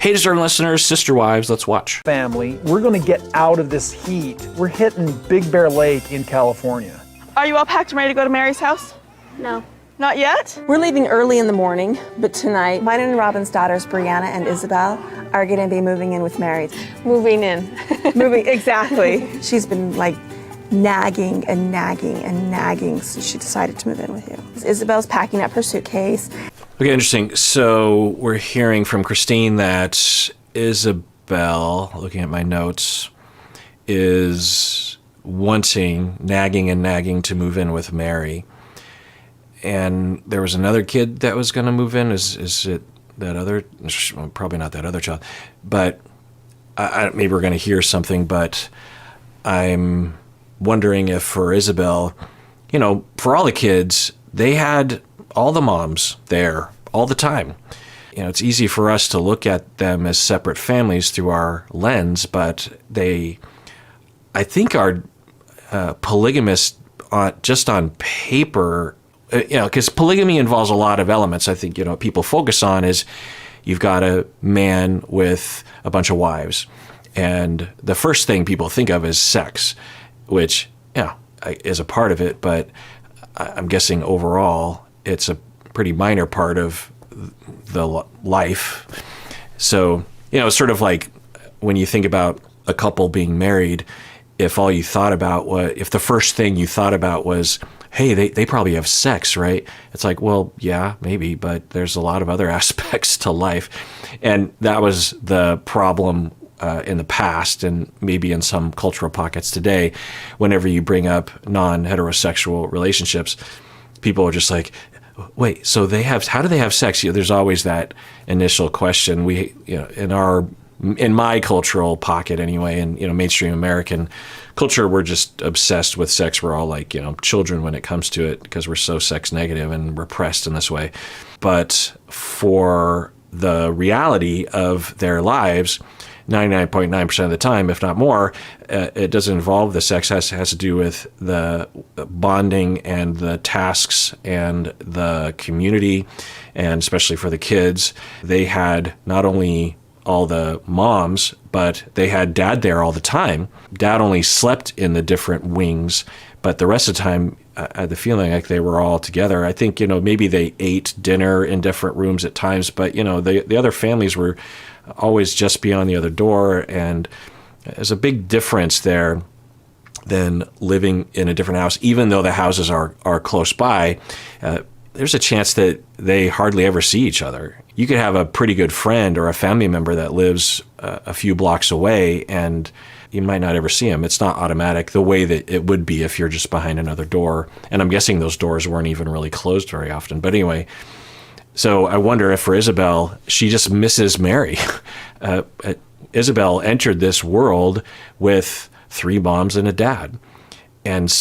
Hey, discerning listeners, sister wives, let's watch. Family, we're going to get out of this heat. We're hitting Big Bear Lake in California. Are you all packed and ready to go to Meri's house? No. Not yet? We're leaving early in the morning, but tonight, mine and Robin's daughters, Brianna and Isabelle, are going to be moving in with Meri. Moving in. Moving, exactly. She's been like nagging and nagging and nagging, so she decided to move in with you. Isabelle's packing up her suitcase. Okay, interesting. So we're hearing from Christine that Isabelle, looking at my notes, is nagging and nagging to move in with Meri. And there was another kid that was going to move in. Is it that other? Well, probably not that other child. But maybe we're going to hear something. But I'm wondering if for Isabelle, for all the kids, they had all the moms there all the time. It's easy for us to look at them as separate families through our lens, but they, I think, are polygamous just on paper. Because polygamy involves a lot of elements. I think, people focus on is you've got a man with a bunch of wives. And the first thing people think of is sex, which, is a part of it. But I'm guessing overall, it's a pretty minor part of the life. So, it's sort of like when you think about a couple being married, if all you thought about if the first thing you thought about was, hey, they probably have sex, right? It's like, well, yeah, maybe, but there's a lot of other aspects to life. And that was the problem in the past, and maybe in some cultural pockets today. Whenever you bring up non-heterosexual relationships, people are just like, wait, so how do they have sex? There's always that initial question. We, in my cultural pocket anyway, and mainstream American culture, we're just obsessed with sex. We're all like, children when it comes to it, because we're so sex negative and repressed in this way. But for the reality of their lives, 99.9% of the time, if not more, it doesn't involve the sex. It has to do with the bonding and the tasks and the community, and especially for the kids, they had not only all the moms, but they had dad there all the time. Dad only slept in the different wings, but the rest of the time, I had the feeling like they were all together. I think, maybe they ate dinner in different rooms at times, but, the other families were always just beyond the other door. And there's a big difference there than living in a different house. Even though the houses are close by, there's a chance that they hardly ever see each other. You could have a pretty good friend or a family member that lives a few blocks away, and you might not ever see them. It's not automatic the way that it would be if you're just behind another door. And I'm guessing those doors weren't even really closed very often. But anyway, so I wonder if for Isabelle, she just misses Meri. Isabelle entered this world with 3 moms and a dad, and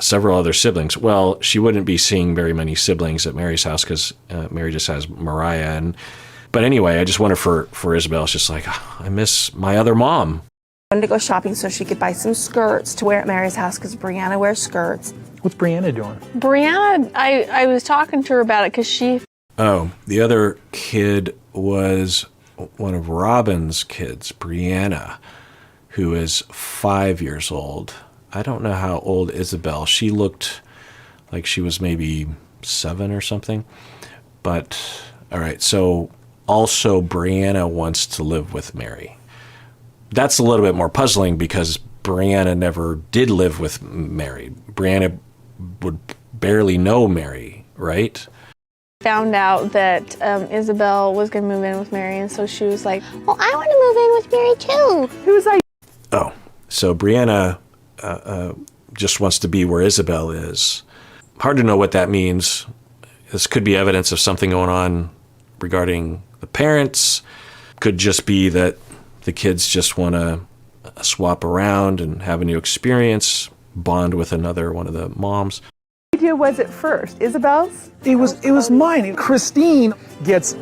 several other siblings. Well, she wouldn't be seeing very many siblings at Meri's house because Meri just has Mariah. But anyway, I just wonder for Isabelle, it's just like, oh, I miss my other mom. I wanted to go shopping so she could buy some skirts to wear at Meri's house because Brianna wears skirts. What's Brianna doing? Brianna, I was talking to her about it because she... Oh, the other kid was one of Robin's kids, Brianna, who is 5 years old. I don't know how old Isabelle. She looked like she was maybe 7 or something. But, all right, so also Brianna wants to live with Meri. That's a little bit more puzzling because Brianna never did live with Meri. Brianna would barely know Meri, right? Found out that Isabelle was going to move in with Meri, and so she was like, well, I want to move in with Meri too. Who was I? Oh, so Brianna just wants to be where Isabelle is. Hard to know what that means. This could be evidence of something going on regarding the parents. Could just be that the kids just want to swap around and have a new experience, bond with another one of the moms. What idea was it first? Isabelle's? It was mine. Christine gets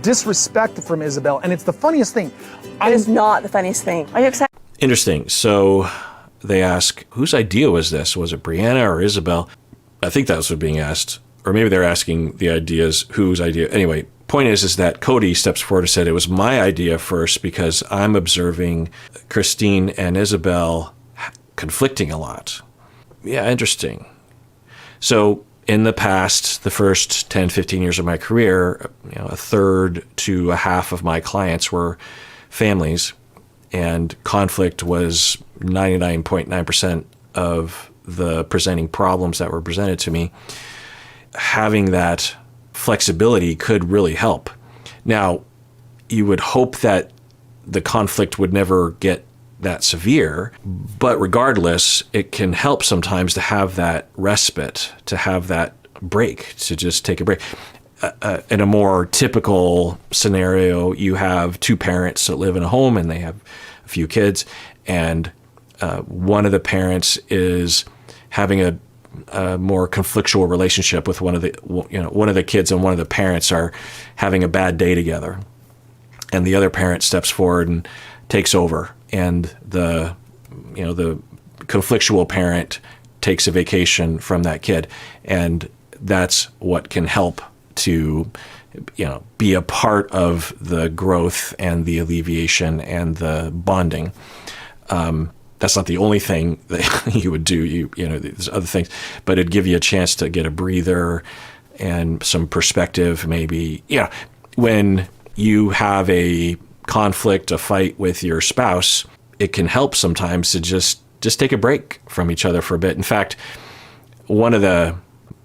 disrespect from Isabelle, and it's the funniest thing. It is not the funniest thing. Are you excited? Interesting. So they ask, whose idea was this? Was it Brianna or Isabelle? I think that's what being asked. Or maybe they're asking the ideas, whose idea. Anyway, point is that Cody steps forward and said it was my idea first because I'm observing Christine and Isabelle conflicting a lot. Yeah, interesting. So in the past, the first 10, 15 years of my career, a third to a half of my clients were families, and conflict was 99.9% of the presenting problems that were presented to me. Having that flexibility could really help. Now, you would hope that the conflict would never get that severe, but regardless, it can help sometimes to have that respite, to have that break, to just take a break. In a more typical scenario, you have two parents that live in a home and they have a few kids, and one of the parents is having a more conflictual relationship with one of the kids, and one of the parents are having a bad day together, and the other parent steps forward and takes over, and the conflictual parent takes a vacation from that kid, and that's what can help to be a part of the growth and the alleviation and the bonding. That's not the only thing that you would do. There's other things, but it'd give you a chance to get a breather and some perspective, maybe. Yeah, when you have a conflict, a fight with your spouse, it can help sometimes to just take a break from each other for a bit. In fact, one of the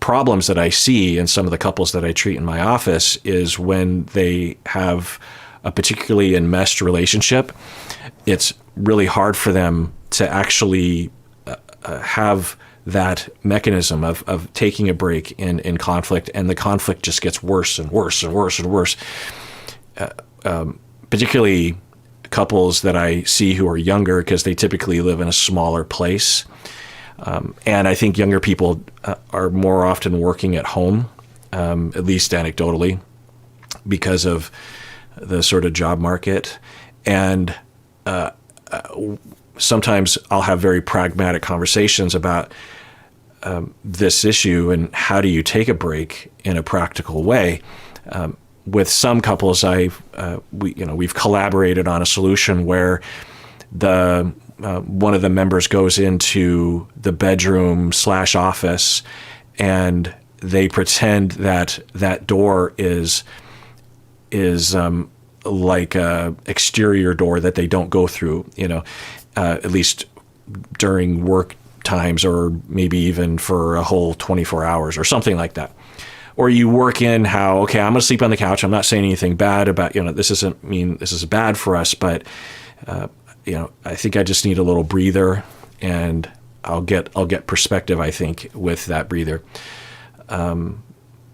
problems that I see in some of the couples that I treat in my office is when they have a particularly enmeshed relationship, it's really hard for them to actually have that mechanism of taking a break in conflict, and the conflict just gets worse and worse and worse and worse. Particularly couples that I see who are younger, because they typically live in a smaller place. And I think younger people are more often working at home, at least anecdotally, because of the sort of job market. And sometimes I'll have very pragmatic conversations about this issue and how do you take a break in a practical way. With some couples, we've collaborated on a solution where one of the members goes into the bedroom / office, and they pretend that door is like a exterior door that they don't go through, at least during work times, or maybe even for a whole 24 hours or something like that. Or you work in how, okay, I'm going to sleep on the couch. I'm not saying anything bad about, this doesn't mean this is bad for us, but I think I just need a little breather, and I'll get perspective, I think, with that breather.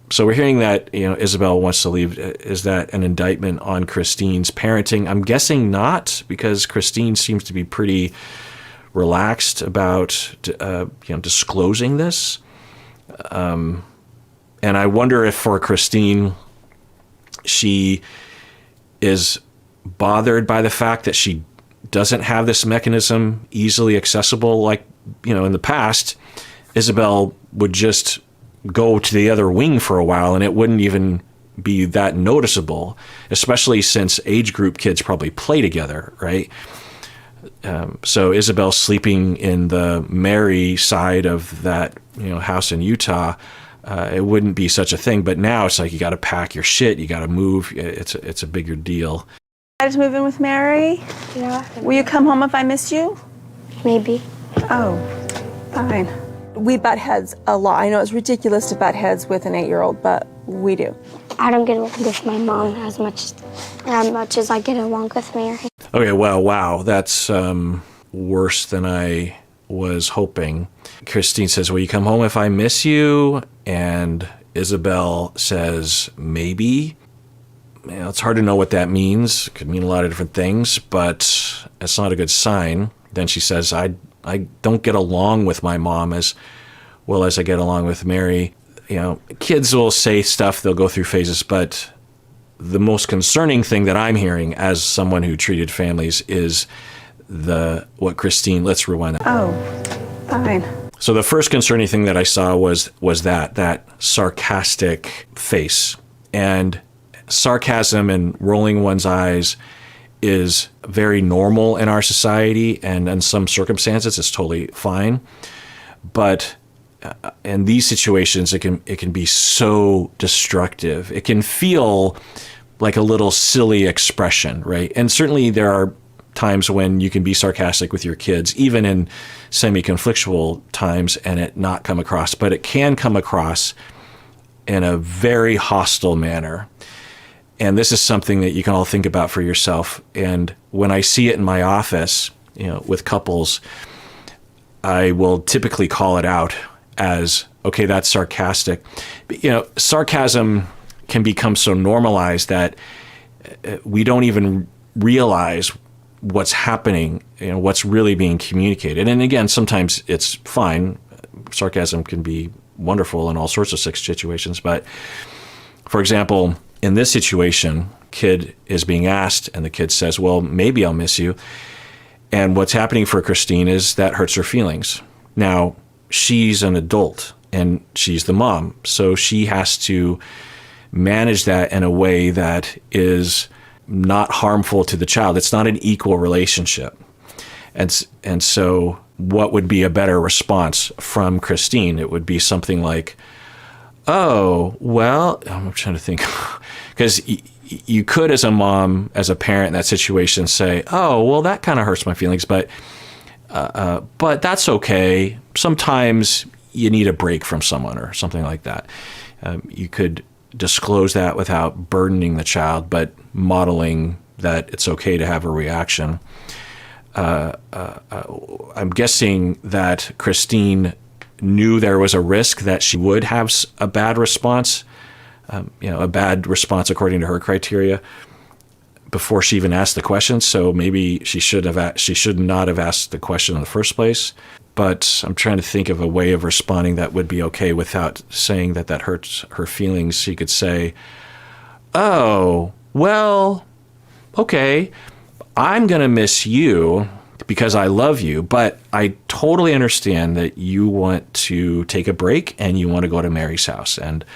So we're hearing that, Isabelle wants to leave. Is that an indictment on Christine's parenting? I'm guessing not, because Christine seems to be pretty relaxed about, disclosing this. And I wonder if for Christine, she is bothered by the fact that she doesn't have this mechanism easily accessible. Like, in the past, Isabelle would just go to the other wing for a while and it wouldn't even be that noticeable, especially since age group kids probably play together, right? So Isabelle sleeping in the Meri side of that, house in Utah, it wouldn't be such a thing. But now it's like you got to pack your shit, you got to move. It's a bigger deal. I just move in with Meri? Yeah. Will you come home if I miss you? Maybe. Oh, fine. We butt heads a lot. I know it's ridiculous to butt heads with an 8-year-old, but we do. I don't get along with my mom as much as I get along with Meri. Okay, well, wow, that's worse than I was hoping. Christine says, will you come home if I miss you? And Isabelle says, maybe. It's hard to know what that means. It could mean a lot of different things, but it's not a good sign. Then she says, I don't get along with my mom as well as I get along with Meri. Kids will say stuff, they'll go through phases, but the most concerning thing that I'm hearing as someone who treated families is what Christine, let's rewind that. Oh, fine. So the first concerning thing that I saw was that sarcastic face. And Sarcasm and rolling one's eyes is very normal in our society, and in some circumstances it's totally fine. But in these situations, it can be so destructive. It can feel like a little silly expression, right? And certainly there are times when you can be sarcastic with your kids, even in semi-conflictual times, and it not come across. But it can come across in a very hostile manner. And this is something that you can all think about for yourself. And when I see it in my office, with couples, I will typically call it out as, okay, that's sarcastic. But, sarcasm can become so normalized that we don't even realize what's happening, what's really being communicated. And again, sometimes it's fine. Sarcasm can be wonderful in all sorts of situations. But for example, in this situation, kid is being asked and the kid says, well, maybe I'll miss you. And what's happening for Christine is that hurts her feelings. Now, she's an adult and she's the mom. So she has to manage that in a way that is not harmful to the child. It's not an equal relationship. And so what would be a better response from Christine? It would be something like, oh, well, I'm trying to think. Because you could, as a mom, as a parent in that situation, say, oh, well, that kind of hurts my feelings, but that's okay. Sometimes you need a break from someone or something like that. You could disclose that without burdening the child, but modeling that it's okay to have a reaction. I'm guessing that Christine knew there was a risk that she would have a bad response, a bad response according to her criteria, before she even asked the question. So maybe she should not have asked the question in the first place. But I'm trying to think of a way of responding that would be okay without saying that hurts her feelings. She could say, oh, well, okay, I'm going to miss you because I love you, but I totally understand that you want to take a break and you want to go to Meri's house. And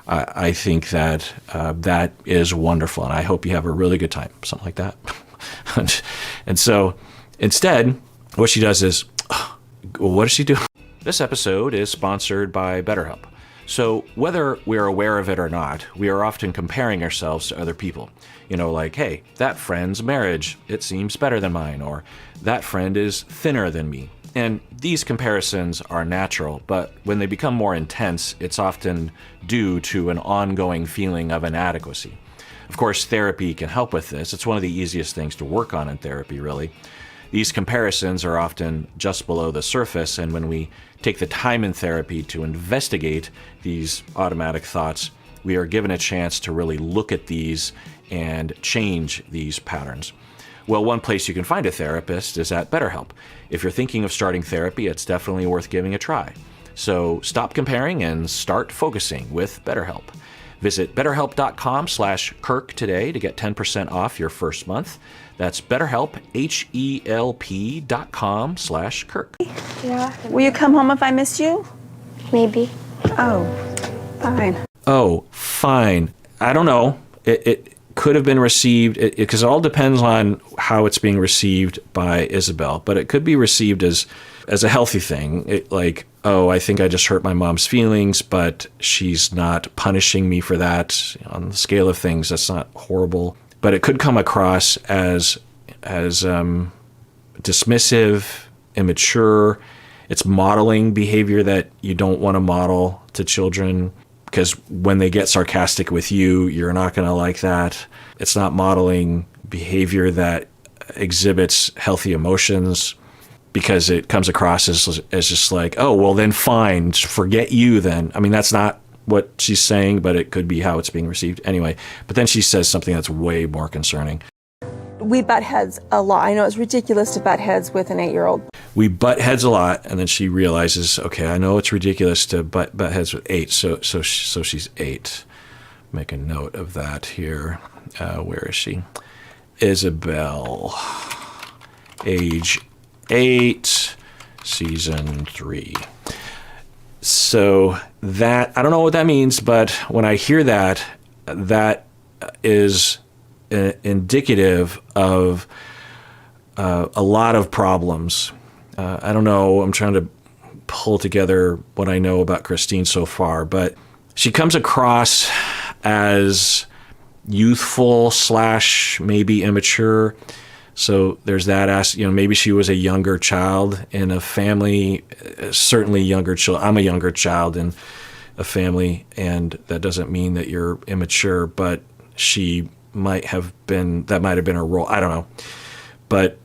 I think that that is wonderful, and I hope you have a really good time, something like that. And so instead, what she does is, well, what does she do? This episode is sponsored by BetterHelp. So whether we're aware of it or not, we are often comparing ourselves to other people. Like, hey, that friend's marriage, it seems better than mine, or that friend is thinner than me. And these comparisons are natural, but when they become more intense, it's often due to an ongoing feeling of inadequacy. Of course, therapy can help with this. It's one of the easiest things to work on in therapy, really. These comparisons are often just below the surface, and when we take the time in therapy to investigate these automatic thoughts, we are given a chance to really look at these and change these patterns. Well, one place you can find a therapist is at BetterHelp. If you're thinking of starting therapy, it's definitely worth giving a try. So stop comparing and start focusing with BetterHelp. Visit betterhelp.com/Kirk today to get 10% off your first month. That's BetterHelp, HELP.com/Kirk. Yeah. Will you come home if I miss you? Maybe. Oh, fine. Oh, fine. I don't know. It could have been received, because it all depends on how it's being received by Isabelle, but it could be received as a healthy thing. Like, oh, I think I just hurt my mom's feelings, but she's not punishing me for that. On the scale of things, that's not horrible. But it could come across as dismissive, immature. It's modeling behavior that you don't want to model to children, because when they get sarcastic with you, you're not going to like that. It's not modeling behavior that exhibits healthy emotions, because it comes across as just like, oh, well, then fine, forget you then. I mean, that's not what she's saying, but it could be how it's being received. Anyway, but then she says something that's way more concerning. We butt heads a lot. I know it's ridiculous to butt heads with an 8-year-old. We butt heads a lot, and then she realizes, okay, I know it's ridiculous to butt heads with 8, so she's 8. Make a note of that here. Where is she? Isabelle, age 8, season 3. So that, I don't know what that means, but when I hear that is indicative of a lot of problems. I don't know, I'm trying to pull together what I know about Christine so far, but she comes across as youthful / maybe immature. So there's that maybe she was a younger child in a family, certainly younger child. I'm a younger child in a family, and that doesn't mean that you're immature, but that might have been her role. I don't know. But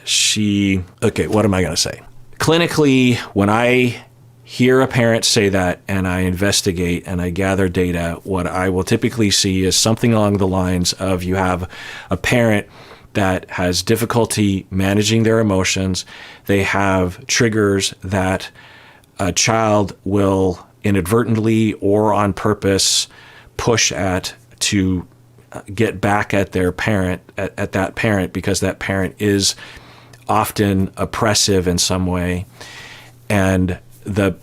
what am I going to say? Clinically, when I hear a parent say that and I investigate and I gather data, what I will typically see is something along the lines of you have a parent that has difficulty managing their emotions. They have triggers that a child will inadvertently or on purpose push at to get back at their parent, at that parent, because that parent is often oppressive in some way. And the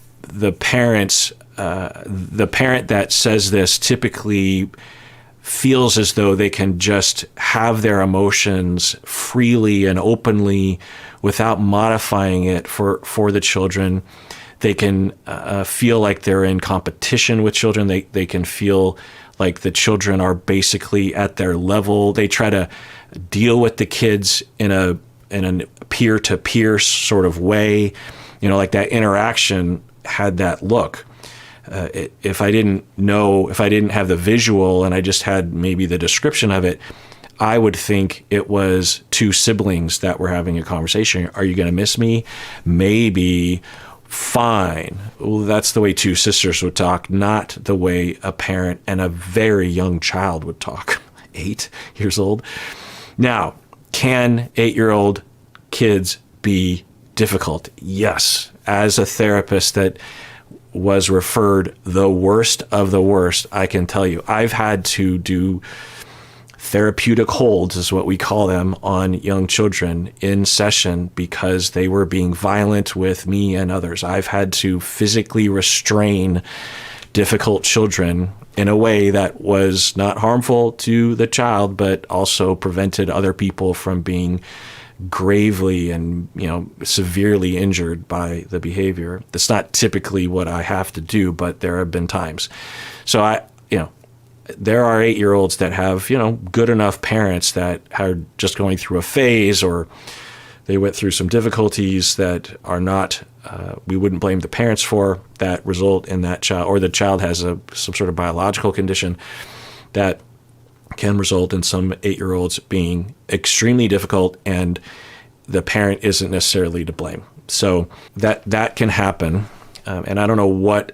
parent that says this typically feels as though they can just have their emotions freely and openly without modifying it for the children. They can feel like they're in competition with children. They can feel like the children are basically at their level. They try to deal with the kids in a peer-to-peer sort of way. Like that interaction had that look. If I didn't have the visual and I just had maybe the description of it, I would think it was two siblings that were having a conversation. Are you going to miss me? Maybe. Fine. Well, that's the way two sisters would talk, not the way a parent and a very young child would talk. 8 years old. Now, can 8-year-old kids be difficult? Yes. As a therapist that was referred the worst of the worst, I can tell you, I've had to do therapeutic holds, is what we call them, on young children in session because they were being violent with me and others. I've had to physically restrain difficult children in a way that was not harmful to the child, but also prevented other people from being gravely and severely injured by the behavior. That's not typically what I have to do, but there have been times. So there are 8-year-olds that have good enough parents that are just going through a phase, or they went through some difficulties that are not we wouldn't blame the parents for, that result in that child, or the child has some sort of biological condition that can result in some 8-year-olds being extremely difficult, and the parent isn't necessarily to blame. So that can happen, and I don't know what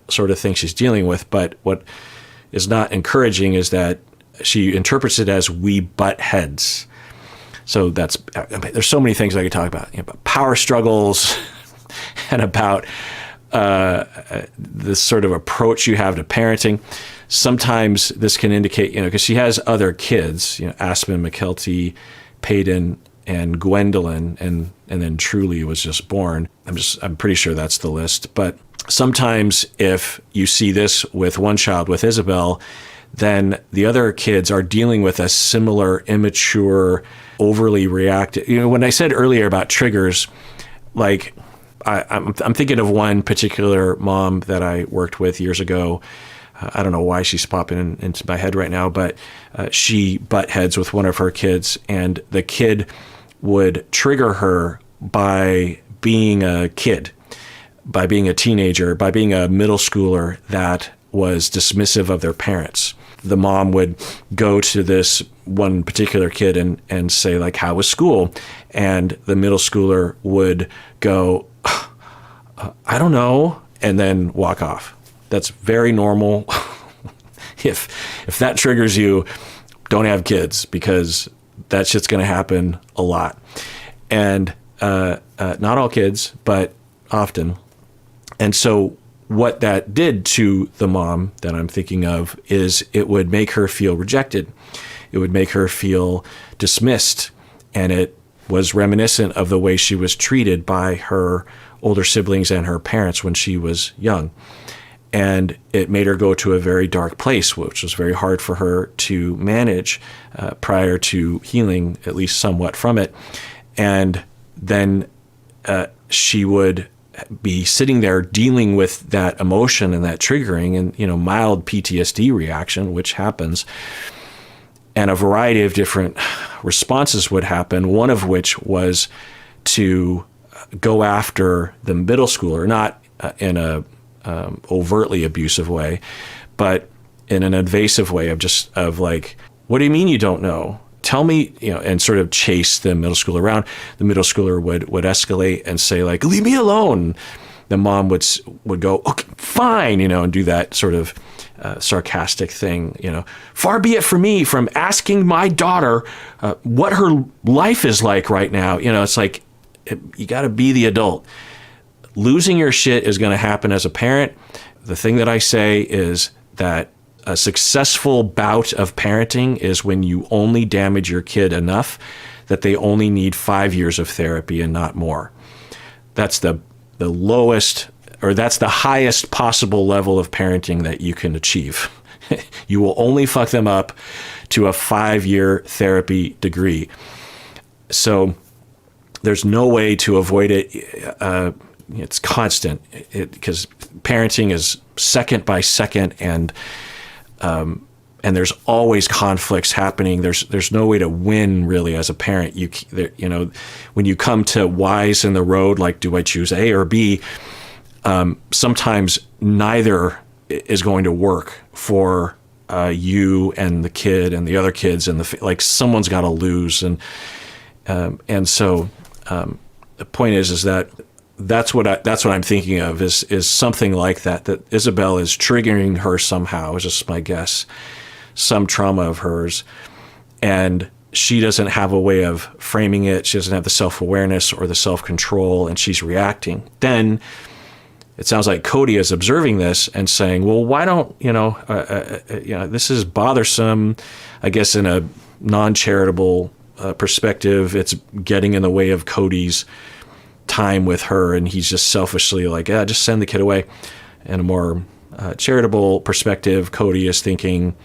sort of thing she's dealing with, but what is not encouraging is that she interprets it as we butt heads. So there's so many things I could talk about, about power struggles and about the sort of approach you have to parenting. Sometimes this can indicate, because she has other kids, Aspen, McKelty, Peyton, and Gwendolyn, and then Truly was just born. I'm pretty sure that's the list. But sometimes if you see this with one child, with Isabelle, then the other kids are dealing with a similar immature, overly reactive. When I said earlier about triggers, like I'm thinking of one particular mom that I worked with years ago. I don't know why she's popping into my head right now, but she butt heads with one of her kids, and the kid would trigger her by being a kid, by being a teenager, by being a middle schooler that was dismissive of their parents. The mom would go to this one particular kid and say, like, how was school? And the middle schooler would go, I don't know, and then walk off. That's very normal. If that triggers you, don't have kids, because that shit's going to happen a lot. And not all kids, but often. And so what that did to the mom that I'm thinking of is it would make her feel rejected. It would make her feel dismissed. And it was reminiscent of the way she was treated by her older siblings and her parents when she was young. And it made her go to a very dark place, which was very hard for her to manage prior to healing, at least somewhat from it. And then she would be sitting there dealing with that emotion and that triggering and, mild PTSD reaction, which happens. And a variety of different responses would happen, one of which was to go after the middle schooler, not in a overtly abusive way, but in an evasive way of like, what do you mean you don't know? Tell me, and sort of chase the middle schooler around. The middle schooler would escalate and say like, leave me alone. The mom would go, okay, fine, and do that sort of sarcastic thing, far be it from me from asking my daughter what her life is like right now. It's like, you got to be the adult. Losing your shit is going to happen as a parent. The thing that I say is that a successful bout of parenting is when you only damage your kid enough that they only need 5 years of therapy and not more. That's the lowest, or that's the highest possible level of parenting that you can achieve. You will only fuck them up to a 5-year therapy degree. So there's no way to avoid it. It's constant because parenting is second by second, and there's always conflicts happening. There's no way to win really as a parent. When you come to Y's in the road, like do I choose A or B? Sometimes neither is going to work for you and the kid and the other kids, and like someone's got to lose, and so the point is that that's what I'm thinking of is something like that Isabelle is triggering her somehow, is just my guess, some trauma of hers, and she doesn't have a way of framing it. She doesn't have the self-awareness or the self-control, and she's reacting. Then it sounds like Cody is observing this and saying, well, why don't, this is bothersome, I guess in a non-charitable perspective. It's getting in the way of Cody's time with her, and he's just selfishly like, just send the kid away. In a more charitable perspective, Cody is thinking,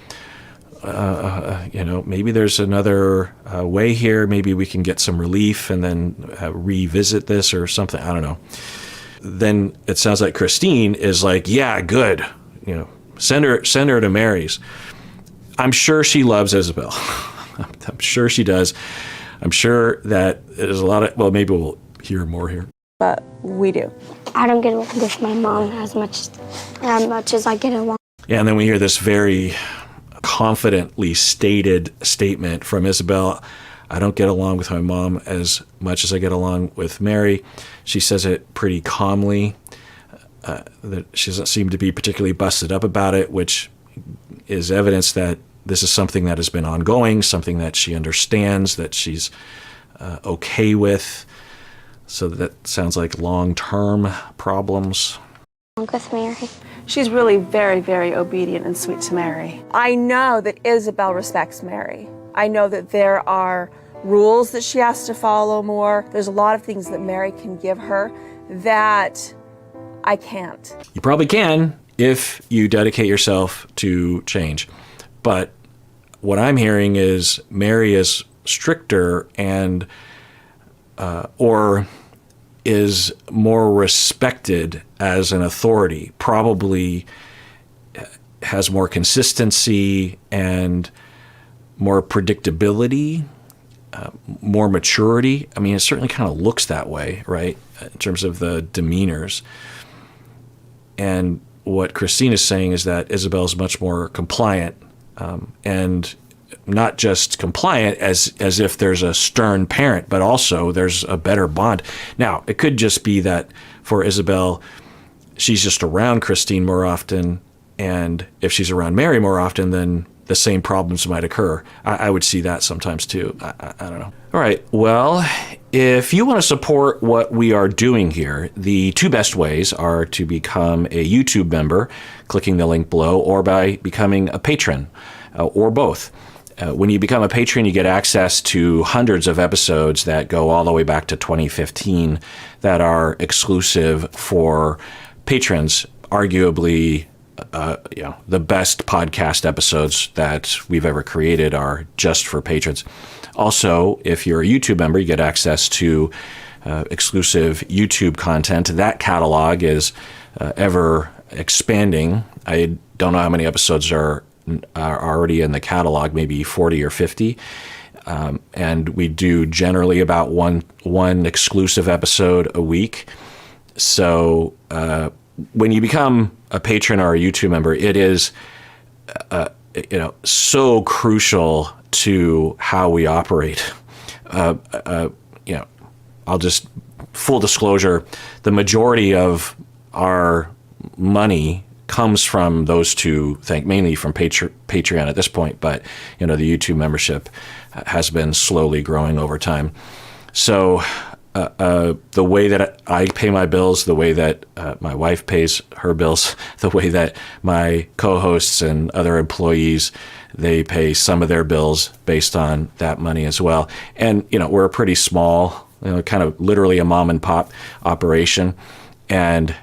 maybe there's another way here. Maybe we can get some relief and then revisit this or something. I don't know. Then it sounds like Christine is like, yeah, good. Send her to Meri's. I'm sure she loves Isabelle. I'm sure she does. I'm sure that there's a lot of, well, maybe we'll hear more here. But we do. I don't get along with my mom as much as I get along. Yeah, and then we hear this very confidently stated statement from Isabelle. I don't get along with my mom as much as I get along with Meri. She says it pretty calmly. That she doesn't seem to be particularly busted up about it, which is evidence that this is something that has been ongoing, something that she understands, that she's okay with. So that sounds like long-term problems. With Meri. She's really very, very obedient and sweet to Meri. I know that Isabelle respects Meri. I know that there are rules that she has to follow more. There's a lot of things that Meri can give her that I can't. You probably can if you dedicate yourself to change. But what I'm hearing is Meri is stricter and or is more respected as an authority, probably has more consistency and more predictability, more maturity. I mean, it certainly kind of looks that way, right, in terms of the demeanors. And what Christine is saying is that Isabelle is much more compliant, and not just compliant as if there's a stern parent, but also there's a better bond. Now, it could just be that for Isabelle, she's just around Christine more often, and if she's around Meri more often, then the same problems might occur. I would see that sometimes too. I don't know. All right. Well, if you want to support what we are doing here, the two best ways are to become a YouTube member, clicking the link below, or by becoming a patron, or both. When you become a patron, you get access to hundreds of episodes that go all the way back to 2015 that are exclusive for patrons, arguably the best podcast episodes that we've ever created are just for patrons. Also, if you're a YouTube member, you get access to exclusive YouTube content. That catalog is ever expanding. I don't know how many episodes are already in the catalog, maybe 40 or 50. And we do generally about one exclusive episode a week. So when you become a patron or a YouTube member, it is so crucial to how we operate. I'll just full disclosure: the majority of our money comes from those two things, mainly from Patreon at this point. But the YouTube membership has been slowly growing over time. So the way that I pay my bills, the way that my wife pays her bills, the way that my co-hosts and other employees, they pay some of their bills based on that money as well. And, we're a pretty small, kind of literally a mom and pop operation. And,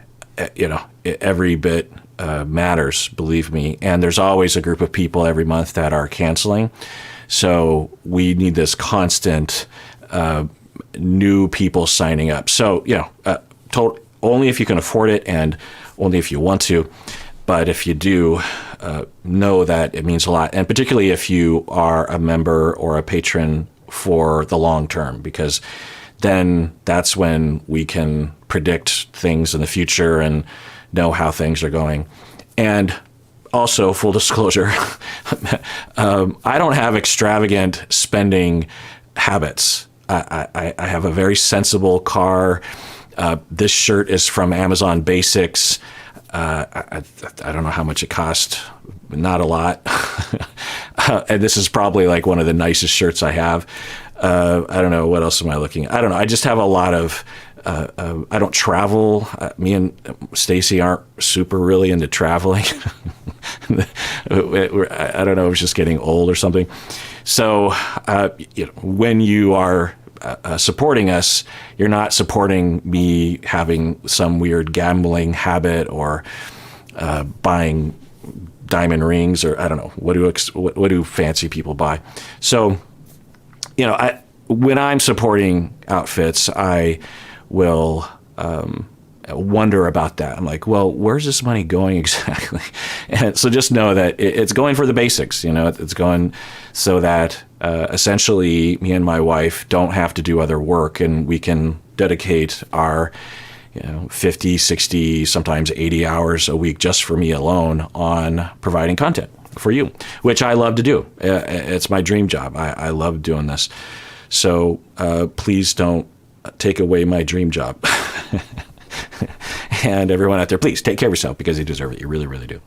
every bit matters, believe me. And there's always a group of people every month that are canceling. So we need this constant new people signing up. So, only if you can afford it and only if you want to. But if you do, know that it means a lot. And particularly if you are a member or a patron for the long term, because then that's when we can predict things in the future and know how things are going. And also, full disclosure, I don't have extravagant spending habits. I have a very sensible car. This shirt is from Amazon Basics. I don't know how much it cost. Not a lot. And this is probably like one of the nicest shirts I have. I don't know. What else am I looking at? I don't know. I just have a lot of, I don't travel. Me and Stacy aren't super really into traveling. I don't know. I was just getting old or something. So, when you are supporting us, you're not supporting me having some weird gambling habit or buying diamond rings, or I don't know, what do fancy people buy? So, when I'm supporting outfits, I will wonder about that. I'm like, well, where's this money going exactly? And so just know that it's going for the basics. It's going so that essentially me and my wife don't have to do other work, and we can dedicate our 50, 60, sometimes 80 hours a week just for me alone on providing content for you, which I love to do. It's my dream job. I love doing this. So please don't take away my dream job. And everyone out there, please take care of yourself, because you deserve it. You really, really do.